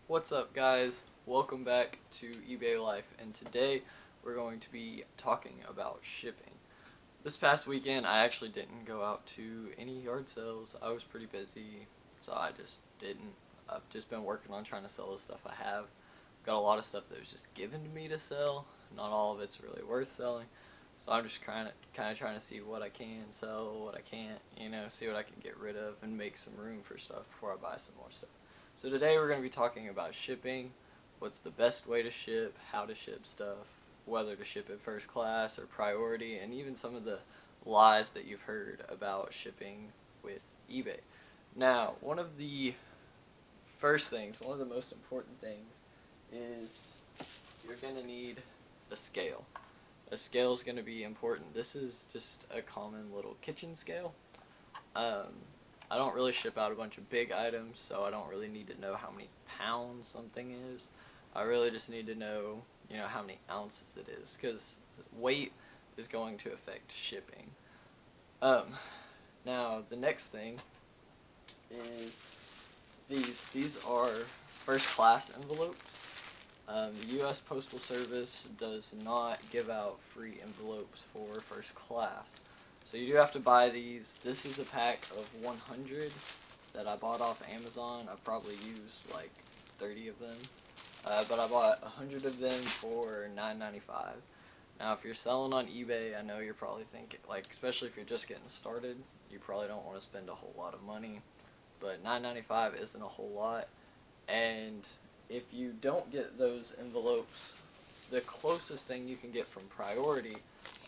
What's up, guys? Welcome back to eBay Life, and today we're going to be talking about shipping. This past weekend I actually didn't go out to any yard sales. I was pretty busy, so I just didn't. I've just been working on trying to sell the stuff I have. Got a lot of stuff that was just given to me to sell. Not all of it's really worth selling. So I'm just kind of trying to see what I can sell, what I can't, see what I can get rid of and make some room for stuff before I buy some more stuff. So today we're going to be talking about shipping, what's the best way to ship, how to ship stuff, whether to ship it first class or priority, and even some of the lies that you've heard about shipping with eBay. Now, one of the most important things is you're going to need a scale. A scale is going to be important. This is just a common little kitchen scale. I don't really ship out a bunch of big items, so I don't really need to know how many pounds something is. I really just need to know, how many ounces it is, because weight is going to affect shipping. Now, the next thing is these are first class envelopes. The U.S. Postal Service does not give out free envelopes for first class. So you do have to buy these. This is a pack of 100 that I bought off Amazon. I probably used like 30 of them. But I bought 100 of them for $9.95. Now if you're selling on eBay, I know you're probably thinking, especially if you're just getting started, you probably don't want to spend a whole lot of money. But $9.95 isn't a whole lot. And if you don't get those envelopes, the closest thing you can get from priority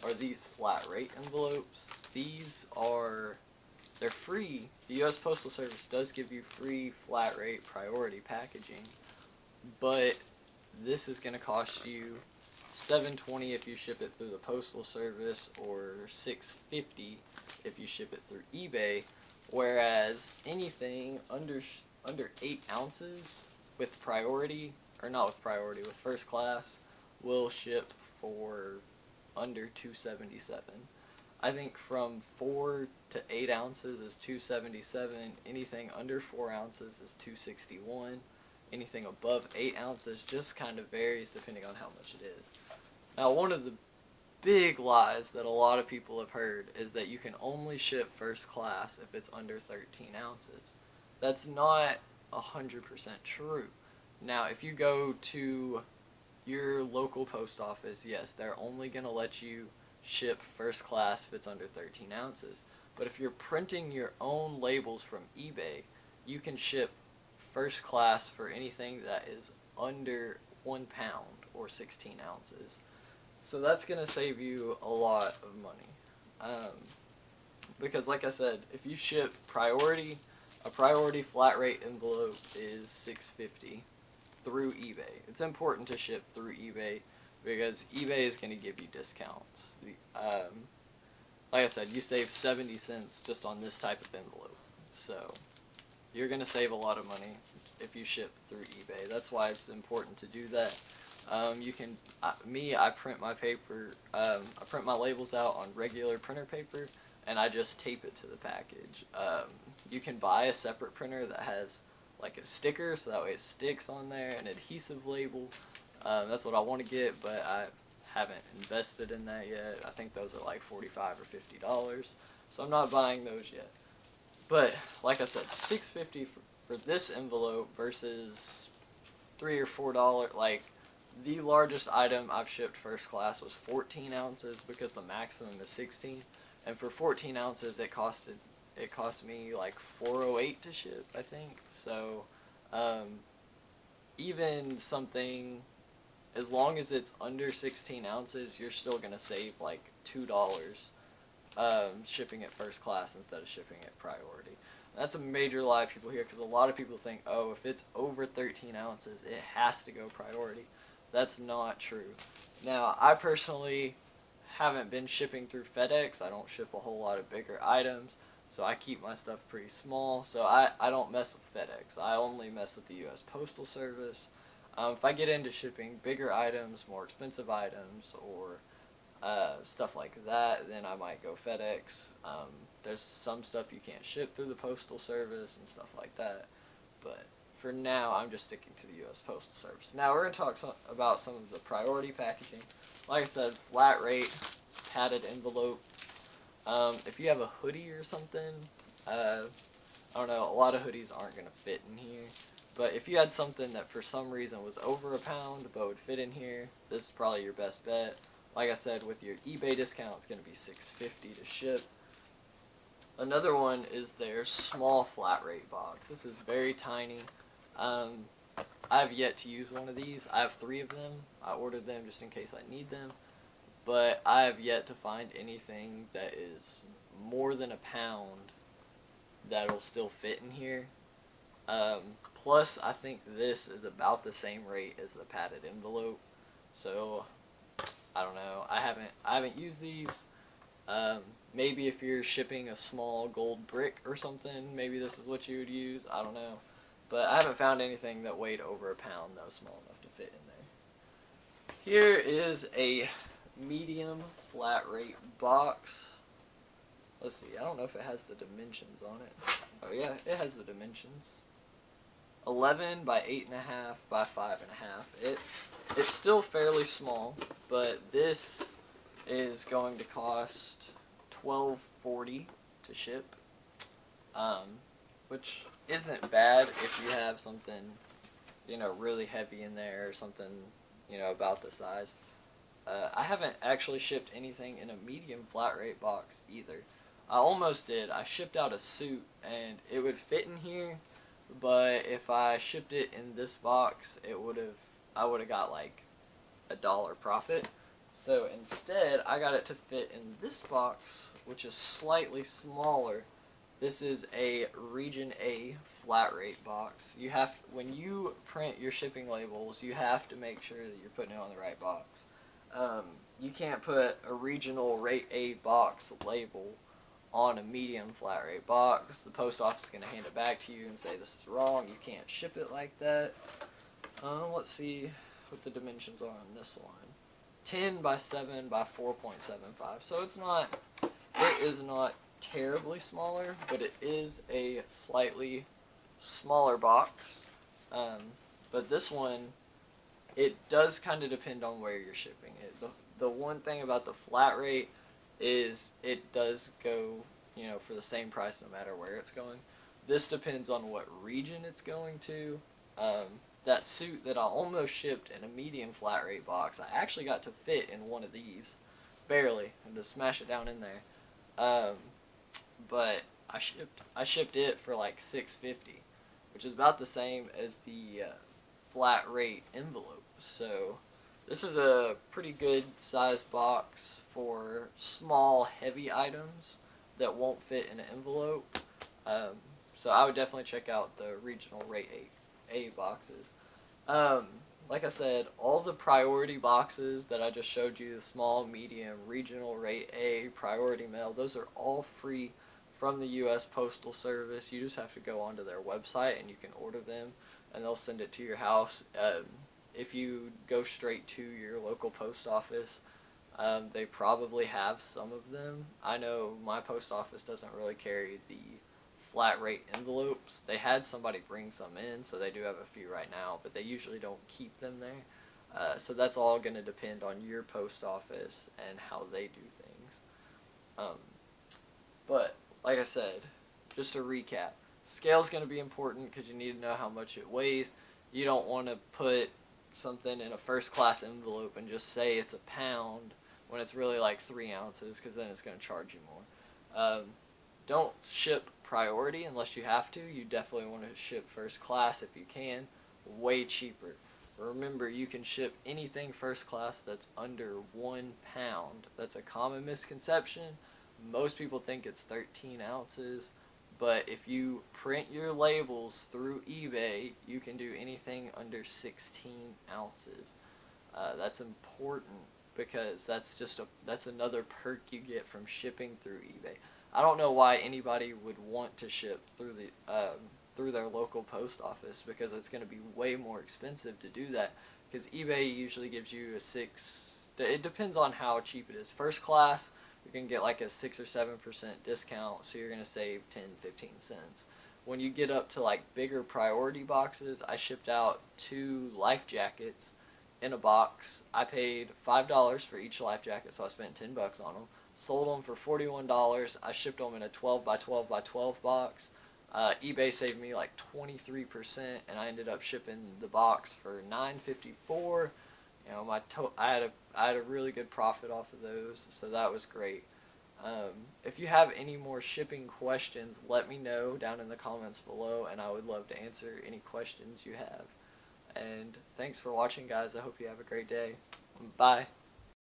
are these flat rate envelopes. They're free. The U.S. Postal Service does give you free flat rate priority packaging, but this is going to cost you $7.20 if you ship it through the Postal Service, or $6.50 if you ship it through eBay, whereas anything under 8 ounces with priority, or not with priority, with first class, will ship for under $2.77. I think from 4 to 8 ounces is $2.77. Anything under 4 ounces is $2.61. Anything above 8 ounces just kind of varies depending on how much it is. Now, one of the big lies that a lot of people have heard is that you can only ship first class if it's under 13 ounces. That's not 100% true. Now, if you go to your local post office, yes, they're only going to let you ship first class if it's under 13 ounces. But if you're printing your own labels from eBay, you can ship first class for anything that is under 1 pound or 16 ounces. So that's going to save you a lot of money. Because like I said, if you ship priority, a priority flat rate envelope is $6.50 through eBay. It's important to ship through eBay because eBay is going to give you discounts. Like I said, you save 70 cents just on this type of envelope. So you're going to save a lot of money if you ship through eBay. That's why it's important to do that. I print my paper, I print my labels out on regular printer paper, and I just tape it to the package. You can buy a separate printer that has like a sticker, so that way it sticks on there, an adhesive label. That's what I want to get, but I haven't invested in that yet. I think those are like $45 or $50, so I'm not buying those yet. But like I said, $6.50 for this envelope versus $3 or $4. Like, the largest item I've shipped first class was 14 ounces because the maximum is 16, and for 14 ounces it cost me like $4.08 to ship, I think. So even something, as long as it's under 16 ounces, you're still gonna save like $2 shipping it first class instead of shipping it priority. That's a major lie people hear, because a lot of people think, oh, if it's over 13 ounces, it has to go priority. That's not true. Now, I personally haven't been shipping through FedEx. I don't ship a whole lot of bigger items, so I keep my stuff pretty small. So I don't mess with FedEx. I only mess with the U.S. Postal Service. If I get into shipping bigger items, more expensive items, or stuff like that, then I might go FedEx. There's some stuff you can't ship through the Postal Service and stuff like that. But for now, I'm just sticking to the U.S. Postal Service. Now we're going to talk about some of the priority packaging. Like I said, flat rate, padded envelope. If you have a hoodie or something, I don't know, a lot of hoodies aren't going to fit in here. But if you had something that for some reason was over a pound but would fit in here, this is probably your best bet. Like I said, with your eBay discount, it's going to be $6.50 to ship. Another one is their small flat rate box. This is very tiny. I have yet to use one of these. I have 3 of them. I ordered them just in case I need them. But I have yet to find anything that is more than a pound that'll still fit in here. Plus, I think this is about the same rate as the padded envelope. So, I don't know. I haven't used these. Maybe if you're shipping a small gold brick or something, maybe this is what you would use. I don't know. But I haven't found anything that weighed over a pound that was small enough to fit in there. Here is a medium flat rate box. Let's see. I don't know if it has the dimensions on it. Oh yeah, it has the dimensions. 11 by 8.5 by 5.5. It's still fairly small, but this is going to cost $12.40 to ship, which isn't bad if you have something, you know, really heavy in there or something, you know, about the size. I haven't actually shipped anything in a medium flat rate box either. I almost did. I shipped out a suit and it would fit in here, but if I shipped it in this box, I would have got like $1 profit. So instead, I got it to fit in this box, which is slightly smaller. This is a Region A flat rate box. When you print your shipping labels, you have to make sure that you're putting it on the right box. You can't put a regional rate A box label on a medium flat rate box. The post office is going to hand it back to you and say this is wrong. You can't ship it like that. Let's see what the dimensions are on this one. 10 by 7 by 4.75. So it is not terribly smaller, but it is a slightly smaller box. But this one, it does kind of depend on where you're shipping it. The one thing about the flat rate is it does go, you know, for the same price no matter where it's going. This depends on what region it's going to. That suit that I almost shipped in a medium flat rate box, I actually got to fit in one of these, barely, and to smash it down in there. But I shipped it for like $6.50, which is about the same as the flat rate envelope. So this is a pretty good size box for small, heavy items that won't fit in an envelope. So I would definitely check out the regional rate A boxes. Like I said, all the priority boxes that I just showed you, the small, medium, regional rate A, priority mail, those are all free from the U.S. Postal Service. You just have to go onto their website and you can order them and they'll send it to your house. If you go straight to your local post office, they probably have some of them. I know my post office doesn't really carry the flat rate envelopes. They had somebody bring some in, so they do have a few right now, but they usually don't keep them there. So that's all going to depend on your post office and how they do things. But like I said, just to recap, scale's going to be important because you need to know how much it weighs. You don't want to put something in a first class envelope and just say it's a pound when it's really like 3 ounces, because then it's going to charge you more. Don't ship priority unless you have to. You definitely want to ship first class if you can. Way cheaper. Remember, you can ship anything first class that's under 1 pound. That's a common misconception. Most people think it's 13 ounces. But if you print your labels through eBay, you can do anything under 16 ounces. That's important because that's another perk you get from shipping through eBay. I don't know why anybody would want to ship through their local post office, because it's going to be way more expensive to do that, because eBay usually gives you it depends on how cheap it is. First class, you can get like a 6 or 7% discount, so you're going to save 10-15 cents. when you get up to like bigger priority boxes, I shipped out 2 life jackets in a box. I paid $5 for each life jacket, so I spent $10 on them. Sold them for $41. I shipped them in a 12 by 12 by 12 box. eBay saved me like 23%, and I ended up shipping the box for $9.54. You know, I had a really good profit off of those, so that was great. If you have any more shipping questions, let me know down in the comments below, and I would love to answer any questions you have. And thanks for watching, guys. I hope you have a great day. Bye.